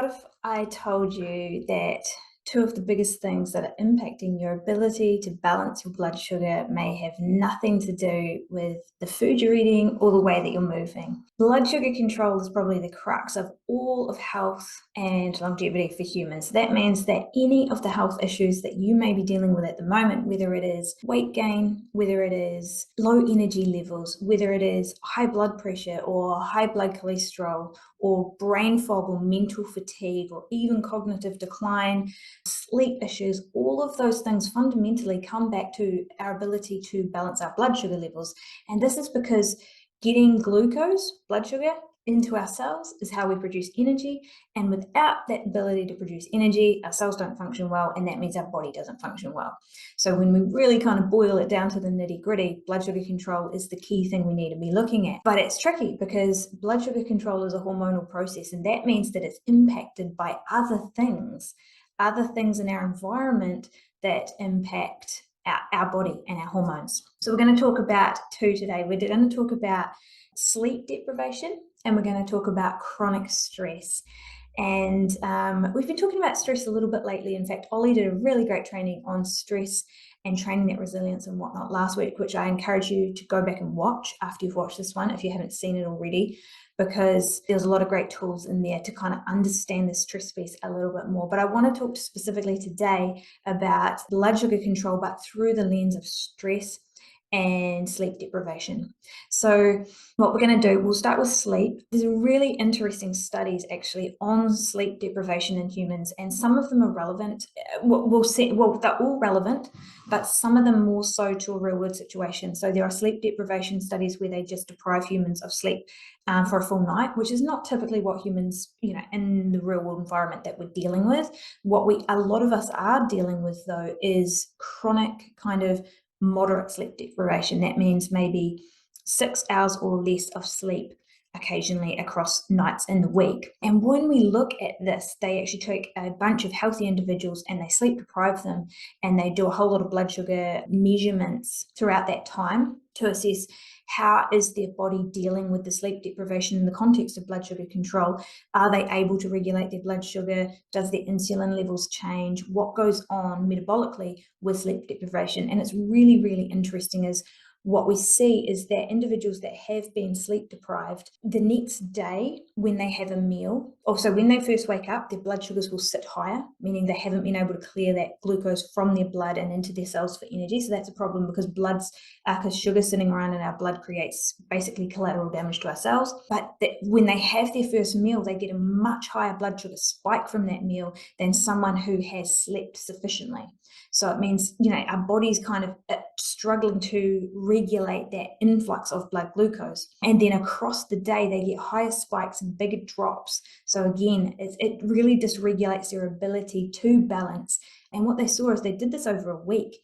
What if I told you that two of the biggest things that are impacting your ability to balance your blood sugar may have nothing to do with the food you're eating or the way that you're moving? Blood sugar control is probably the crux of all of health and longevity for humans. That means that any of the health issues that you may be dealing with at the moment, whether it is weight gain, whether it is low energy levels, whether it is high blood pressure or high blood cholesterol, or brain fog or mental fatigue, or even cognitive decline, sleep issues, all of those things fundamentally come back to our ability to balance our blood sugar levels. And this is because getting glucose, blood sugar, into our cells is how we produce energy. And without that ability to produce energy, our cells don't function well, and that means our body doesn't function well. So when we really kind of boil it down to the nitty-gritty, blood sugar control is the key thing we need to be looking at. But it's tricky because blood sugar control is a hormonal process, and that means that it's impacted by other things in our environment that impact our body and our hormones. So we're going to talk about two today. We're going to talk about sleep deprivation, and we're going to talk about chronic stress. And we've been talking about stress a little bit lately. In fact, Ollie did a really great training on stress and training that resilience and whatnot last week, which I encourage you to go back and watch after you've watched this one, if you haven't seen it already, because there's a lot of great tools in there to kind of understand the stress piece a little bit more. But I want to talk specifically today about blood sugar control, but through the lens of stress and sleep deprivation. So what we're going to do, we'll start with sleep. There's really interesting studies actually on sleep deprivation in humans, and some of them are relevant. We'll see, well, they're all relevant, but some of them more so to a real world situation. So there are sleep deprivation studies where they just deprive humans of sleep for a full night, which is not typically what humans, in the real world environment that we're dealing with. What a lot of us are dealing with though is chronic kind of moderate sleep deprivation. That means maybe 6 hours or less of sleep occasionally across nights in the week. And when we look at this, they actually take a bunch of healthy individuals and they sleep deprive them, and they do a whole lot of blood sugar measurements throughout that time to assess how is their body dealing with the sleep deprivation in the context of blood sugar control. Are they able to regulate their blood sugar? Does their insulin levels change? What goes on metabolically with sleep deprivation? And it's really, really interesting is what we see is that individuals that have been sleep deprived, the next day when they have a meal, also when they first wake up, their blood sugars will sit higher, meaning they haven't been able to clear that glucose from their blood and into their cells for energy. So that's a problem because sugar sitting around in our blood creates basically collateral damage to our cells. But when they have their first meal, they get a much higher blood sugar spike from that meal than someone who has slept sufficiently. So it means, our body's kind of struggling to regulate that influx of blood glucose. And then across the day, they get higher spikes and bigger drops. So again, it really dysregulates their ability to balance. And what they saw is they did this over a week.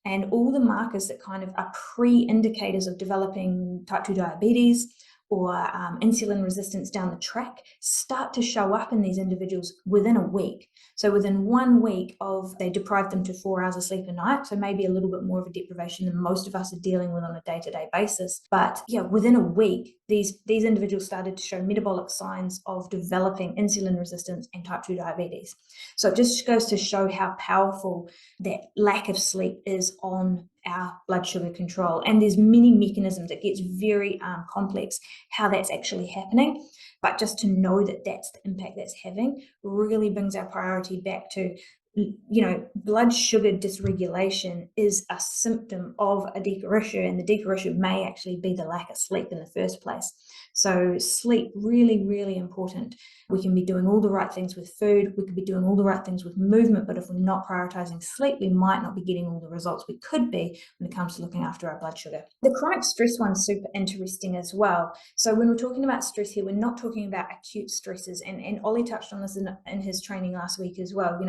And all the markers that kind of are pre-indicators of developing type 2 diabetes or insulin resistance down the track start to show up in these individuals within a week. So within 1 week they deprived them to 4 hours of sleep a night, so maybe a little bit more of a deprivation than most of us are dealing with on a day-to-day basis. But yeah, within a week, these individuals started to show metabolic signs of developing insulin resistance and type 2 diabetes. So it just goes to show how powerful that lack of sleep is on our blood sugar control. And there's many mechanisms. It gets very complex how that's actually happening. But just to know that that's the impact that's having really brings our priority back to, blood sugar dysregulation is a symptom of a deeper issue, and the deeper issue may actually be the lack of sleep in the first place. So sleep, really, really important. We can be doing all the right things with food, we could be doing all the right things with movement, but if we're not prioritizing sleep, we might not be getting all the results we could be when it comes to looking after our blood sugar. The chronic stress one's super interesting as well. So when we're talking about stress here, we're not talking about acute stresses, and Ollie touched on this in his training last week as well.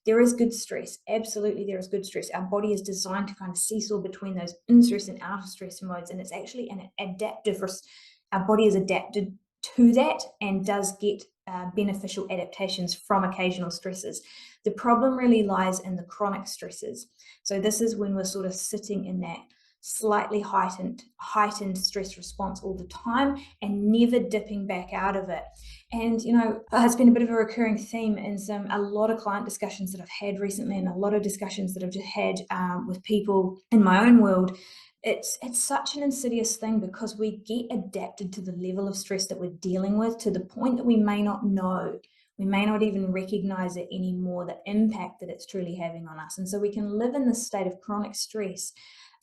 There is good stress. Absolutely, there is good stress. Our body is designed to kind of seesaw between those in-stress and out-of-stress modes, and it's actually an adaptive. Our body is adapted to that and does get beneficial adaptations from occasional stresses. The problem really lies in the chronic stresses. So this is when we're sort of sitting in that slightly heightened stress response all the time and never dipping back out of it. And it's been a bit of a recurring theme in a lot of client discussions that I've had recently, and a lot of discussions that I've just had with people in my own world. It's such an insidious thing because we get adapted to the level of stress that we're dealing with, to the point that we may not know, we may not even recognize it anymore, the impact that it's truly having on us. And so we can live in this state of chronic stress,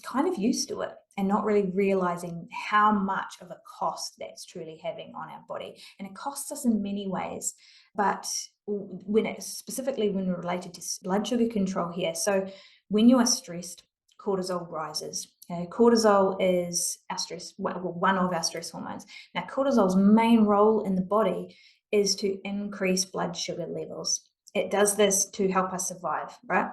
kind of used to it, and not really realizing how much of a cost that's truly having on our body. And it costs us in many ways, but specifically when we're related to blood sugar control here. So when you are stressed, cortisol rises. Okay? Cortisol is one of our stress hormones. Now, cortisol's main role in the body is to increase blood sugar levels. It does this to help us survive, right?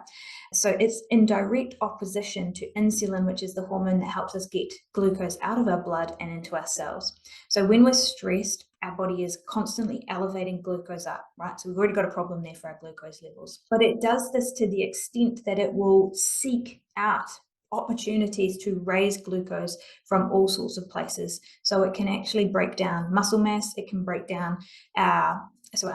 So it's in direct opposition to insulin, which is the hormone that helps us get glucose out of our blood and into our cells. So when we're stressed, our body is constantly elevating glucose up, right? So we've already got a problem there for our glucose levels. But it does this to the extent that it will seek out opportunities to raise glucose from all sorts of places. So it can actually break down muscle mass, it can break down our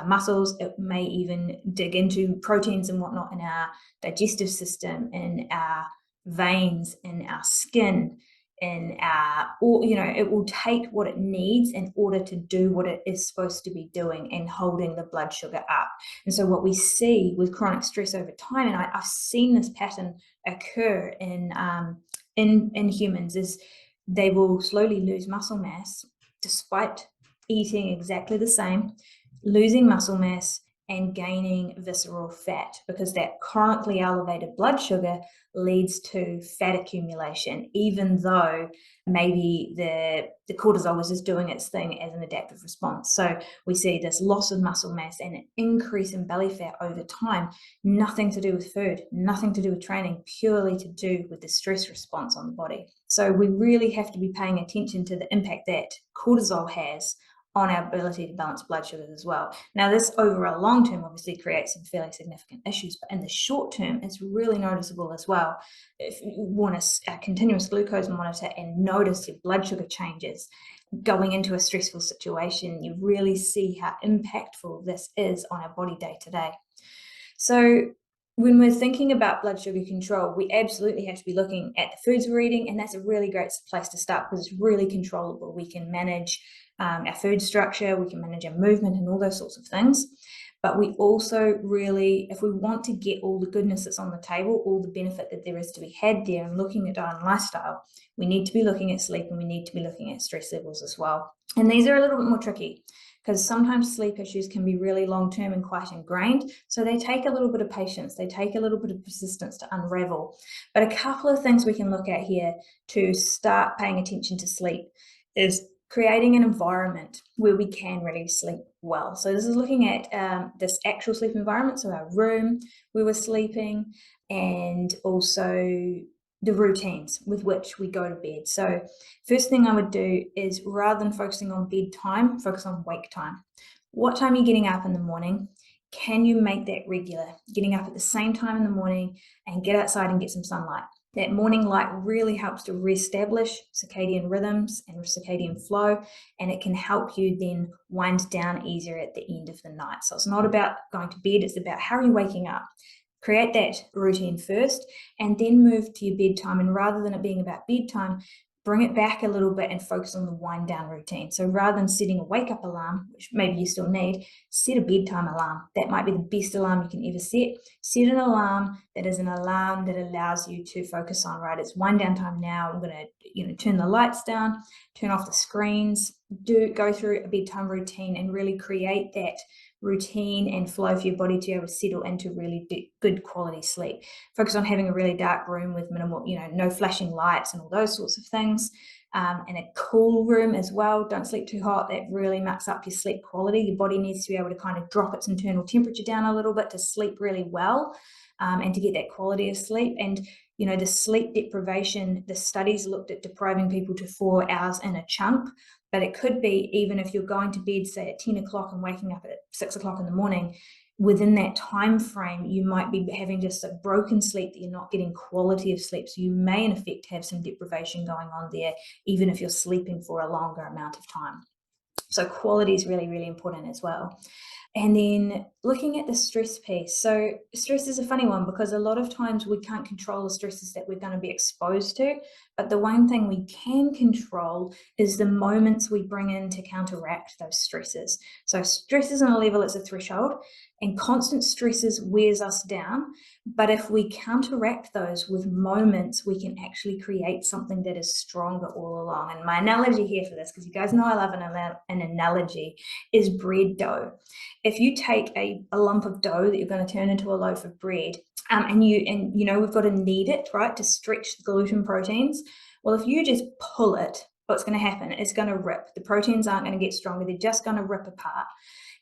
muscles, it may even dig into proteins and whatnot in our digestive system, in our veins, in our skin, it will take what it needs in order to do what it is supposed to be doing and holding the blood sugar up. And so what we see with chronic stress over time, and I've seen this pattern occur in humans, is they will slowly lose muscle mass despite eating exactly the same, losing muscle mass and gaining visceral fat, because that chronically elevated blood sugar leads to fat accumulation, even though maybe the cortisol was just doing its thing as an adaptive response. So we see this loss of muscle mass and an increase in belly fat over time, nothing to do with food, nothing to do with training, purely to do with the stress response on the body. So we really have to be paying attention to the impact that cortisol has on our ability to balance blood sugars as well. Now, this over a long term obviously creates some fairly significant issues, but in the short term, it's really noticeable as well. If you want a continuous glucose monitor and notice your blood sugar changes going into a stressful situation, you really see how impactful this is on our body day to day. So when we're thinking about blood sugar control, we absolutely have to be looking at the foods we're eating, and that's a really great place to start because it's really controllable. We can manage our food structure, we can manage our movement and all those sorts of things. But we also really, if we want to get all the goodness that's on the table, all the benefit that there is to be had there, and looking at diet and lifestyle, we need to be looking at sleep and we need to be looking at stress levels as well. And these are a little bit more tricky, because sometimes sleep issues can be really long-term and quite ingrained. So they take a little bit of patience, they take a little bit of persistence to unravel. But a couple of things we can look at here to start paying attention to sleep is creating an environment where we can really sleep well. So this is looking at this actual sleep environment, so our room where we're sleeping, and also the routines with which we go to bed. So first thing I would do is, rather than focusing on bedtime, focus on wake time. What time are you getting up in the morning? Can you make that regular? Getting up at the same time in the morning and get outside and get some sunlight. That morning light really helps to reestablish circadian rhythms and circadian flow, and it can help you then wind down easier at the end of the night. So it's not about going to bed, it's about how are you waking up. Create that routine first and then move to your bedtime. And rather than it being about bedtime, bring it back a little bit and focus on the wind down routine. So rather than setting a wake up alarm, which maybe you still need, set a bedtime alarm. That might be the best alarm you can ever set. Set an alarm that is an alarm that allows you to focus on, right, it's wind down time now. I'm going to turn the lights down, turn off the screens, go through a bedtime routine and really create that routine and flow for your body to be able to settle into really good quality sleep. Focus on having a really dark room with minimal, no flashing lights and all those sorts of things. And a cool room as well. Don't sleep too hot. That really mucks up your sleep quality. Your body needs to be able to kind of drop its internal temperature down a little bit to sleep really well, and to get that quality of sleep. And the sleep deprivation, the studies looked at depriving people to 4 hours in a chunk, but it could be even if you're going to bed, say at 10 o'clock and waking up at 6 o'clock in the morning, within that time frame, you might be having just a broken sleep, that you're not getting quality of sleep. So you may in effect have some deprivation going on there, even if you're sleeping for a longer amount of time. So quality is really, really important as well. And then looking at the stress piece. So stress is a funny one, because a lot of times we can't control the stresses that we're going to be exposed to. But the one thing we can control is the moments we bring in to counteract those stresses. So stress is on a level, it's a threshold, and constant stresses wears us down. But if we counteract those with moments, we can actually create something that is stronger all along. And my analogy here for this, because you guys know I love an analogy, is bread dough. If you take a lump of dough that you're going to turn into a loaf of bread, and you know we've got to knead it, right, to stretch the gluten proteins. Well, if you just pull it, what's going to happen? It's going to rip. The proteins aren't going to get stronger. They're just going to rip apart.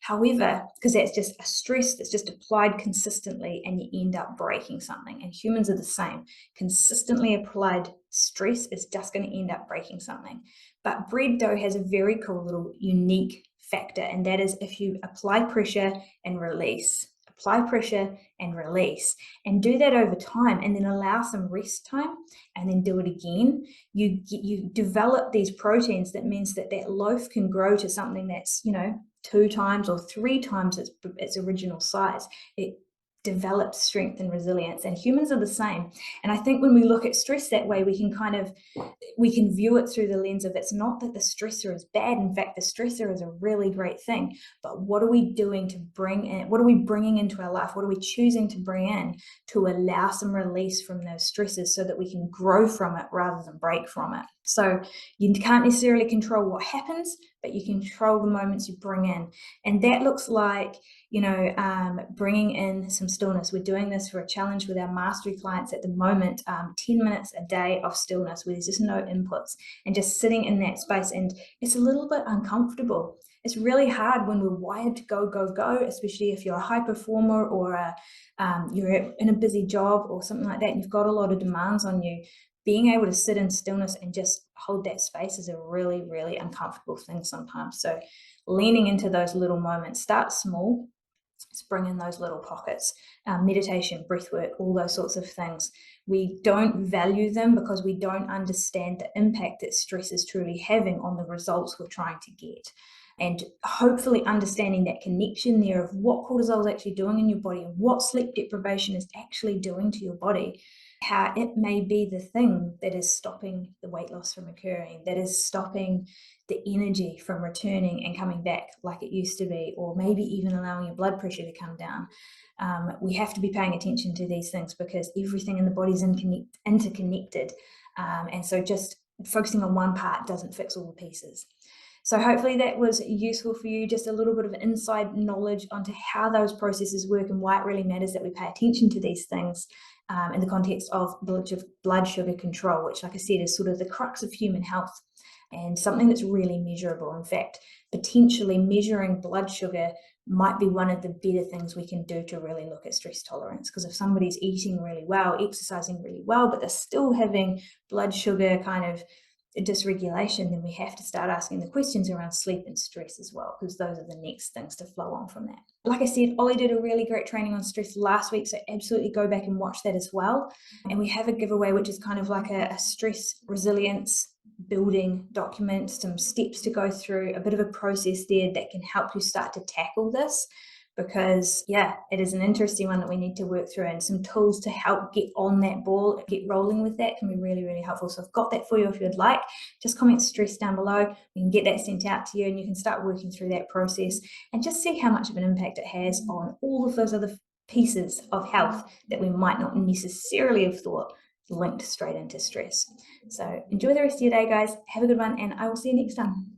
However, because that's just a stress that's just applied consistently, and you end up breaking something. And humans are the same. Consistently applied stress is just going to end up breaking something. But bread dough has a very cool little unique factor, and that is if you apply pressure and release, apply pressure and release, and do that over time, and then allow some rest time, and then do it again, you develop these proteins. That means that loaf can grow to something that's 2 times or 3 times its original size. It develops strength and resilience, and humans are the same. And I think when we look at stress that way, we can view it through the lens of, it's not that the stressor is bad. In fact, the stressor is a really great thing. But what are we doing to bring in? What are we bringing into our life? What are we choosing to bring in to allow some release from those stresses, so that we can grow from it rather than break from it? So you can't necessarily control what happens, but you control the moments you bring in. And that looks like, bringing in some stillness. We're doing this for a challenge with our mastery clients at the moment, 10 minutes a day of stillness, where there's just no inputs, and just sitting in that space. And it's a little bit uncomfortable. It's really hard when we're wired to go, go, go, especially if you're a high performer, or you're in a busy job or something like that, and you've got a lot of demands on you. Being able to sit in stillness and just hold that space is a really, really uncomfortable thing sometimes. So leaning into those little moments, start small. Let's bring in those little pockets. Meditation, breath work, all those sorts of things. We don't value them because we don't understand the impact that stress is truly having on the results we're trying to get. And hopefully understanding that connection there of what cortisol is actually doing in your body, and what sleep deprivation is actually doing to your body, how it may be the thing that is stopping the weight loss from occurring, that is stopping the energy from returning and coming back like it used to be, or maybe even allowing your blood pressure to come down. We have to be paying attention to these things, because everything in the body is interconnected. And so just focusing on one part doesn't fix all the pieces. So hopefully that was useful for you, just a little bit of inside knowledge onto how those processes work, and why it really matters that we pay attention to these things in the context of blood sugar control, which, like I said, is sort of the crux of human health, and something that's really measurable. In fact, potentially measuring blood sugar might be one of the better things we can do to really look at stress tolerance. Because if somebody's eating really well, exercising really well, but they're still having blood sugar kind of dysregulation, then we have to start asking the questions around sleep and stress as well, because those are the next things to flow on from that. Like I said, Ollie did a really great training on stress last week, so absolutely go back and watch that as well. And we have a giveaway, which is kind of like a stress resilience building document, some steps to go through, a bit of a process there that can help you start to tackle this. Because it is an interesting one that we need to work through, and some tools to help get on that ball, get rolling with that, can be really, really helpful. So I've got that for you if you'd like. Just comment stress down below. We can get that sent out to you, and you can start working through that process and just see how much of an impact it has on all of those other pieces of health that we might not necessarily have thought linked straight into stress. So enjoy the rest of your day, guys. Have a good one, and I will see you next time.